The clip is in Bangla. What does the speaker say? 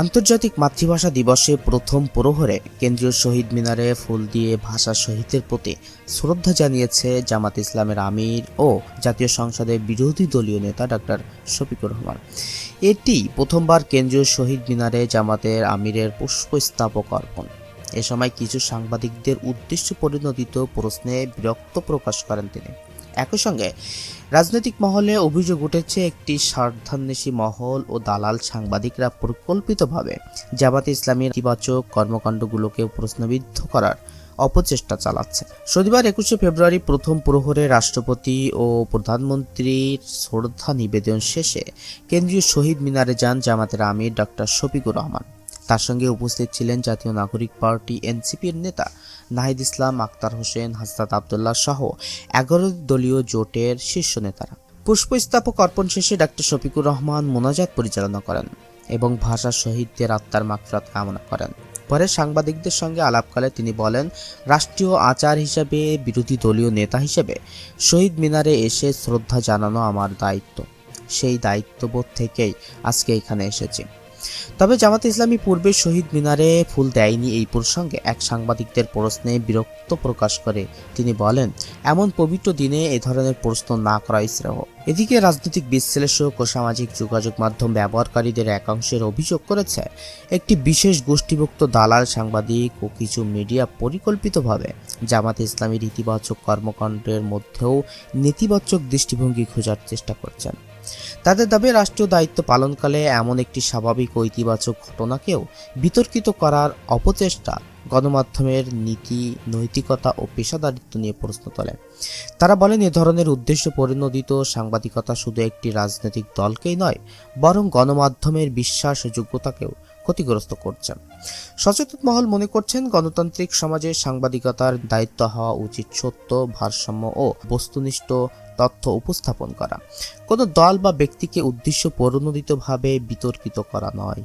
আন্তর্জাতিক মাতৃভাষা দিবসে প্রথম প্রহরে কেন্দ্রীয় শহীদ মিনারে ফুল দিয়ে ভাষা শহীদদের প্রতি শ্রদ্ধা জানিয়েছে জামাত ইসলামের আমির ও জাতীয় সংসদের বিরোধী দলীয় নেতা ডক্টর শফিকুর রহমান। এটি প্রথমবার কেন্দ্রীয় শহীদ মিনারে জামাতের আমিরের পুষ্পস্তবক অর্পণ। এ সময় কিছু সাংবাদিকদের উদ্দেশ্য পরিণোদিত প্রশ্নে বিরক্ত প্রকাশ করেন তিনি। একই সঙ্গে রাজনৈতিক মহলে অভিযোগ উঠেছে, একটি স্বার্থান্বেষী মহল ও দালাল সাংবাদিকরা পরিকল্পিতভাবে জামাতে ইসলামীর ইতিবাচক কর্মকাণ্ডগুলোকে প্রশ্নবিদ্ধ করার অপচেষ্টা চালাচ্ছে। শনিবার 21শে ফেব্রুয়ারি প্রথম প্রহরে রাষ্ট্রপতি ও প্রধানমন্ত্রীর শ্রদ্ধা নিবেদন শেষে কেন্দ্রীয় শহীদ মিনারে যান জামাতের আমির ডক্টর শফিকুর রহমান। তার সঙ্গে উপস্থিত ছিলেন জাতীয় নাগরিক পার্টি এনসিপির নেতা নাহিদ ইসলাম, আক্তার হোসেন, হাসনাত আবদুল্লাহ সহ 11 দলীয় জোটের শীর্ষ নেতারা। পুষ্পস্তবক অর্পণ শেষে ডক্টর শফিকুর রহমান মোনাজাত পরিচালনা করেন এবং ভাষা শহীদদের আত্মার মাগফিরাত কামনা করেন। পরে সাংবাদিকদের সঙ্গে আলাপকালে তিনি বলেন, রাষ্ট্রীয় আচার হিসেবে, বিরোধী দলীয় নেতা হিসেবে শহীদ মিনারে এসে শ্রদ্ধা জানানো আমার দায়িত্ব। সেই দায়িত্ববোধ থেকেই আজকে এখানে এসেছি। তবে জামাতে ইসলামী পূর্বে শহীদ মিনারে ফুল দেয়নি। এই প্রসঙ্গে এক সাংবাদিকদের প্রশ্নে বিরক্ত প্রকাশ করে তিনি বলেন, এমন পবিত্র দিনে এ ধরনের প্রশ্ন না করাই শ্রেয়। এদিকে রাজনৈতিক বিশ্লেষক ও সামাজিক যোগাযোগ মাধ্যম ব্যবহারকারীদের একাংশের অভিযোগ করেছে, একটি বিশেষ গোষ্ঠীভুক্ত দালাল সাংবাদিক ও কিছু মিডিয়া পরিকল্পিতভাবে জামাতে ইসলামীর ইতিবাচক কর্মকাণ্ডের মধ্যেও নেতিবাচক দৃষ্টিভঙ্গি খোঁজার চেষ্টা করছেন। তাদের দাবি, রাষ্ট্রীয় দায়িত্ব পালনকালে এমন একটি স্বাভাবিক ও ইতিবাচক ঘটনাকেও বিতর্কিত করার অপচেষ্টা গণমাধ্যমের নীতি, নৈতিকতা ও পেশাদারিত্ব নিয়ে প্রশ্ন তোলে। তারা বলেন, এ ধরনের উদ্দেশ্য পরিণোদিত সাংবাদিকতা শুধু একটি রাজনৈতিক দলকেই নয়, বরং গণমাধ্যমের বিশ্বাস ও যোগ্যতাকেও ক্ষতিগ্রস্ত করছেন। সচেতন মহল মনে করছেন, গণতান্ত্রিক সমাজে সাংবাদিকতার দায়িত্ব হওয়া উচিত সত্য, ভারসাম্য ও বস্তুনিষ্ঠ তথ্য উপস্থাপন করা, কোনো দল বা ব্যক্তিকে উদ্দেশ্য পরিণোদিতভাবে বিতর্কিত করা নয়।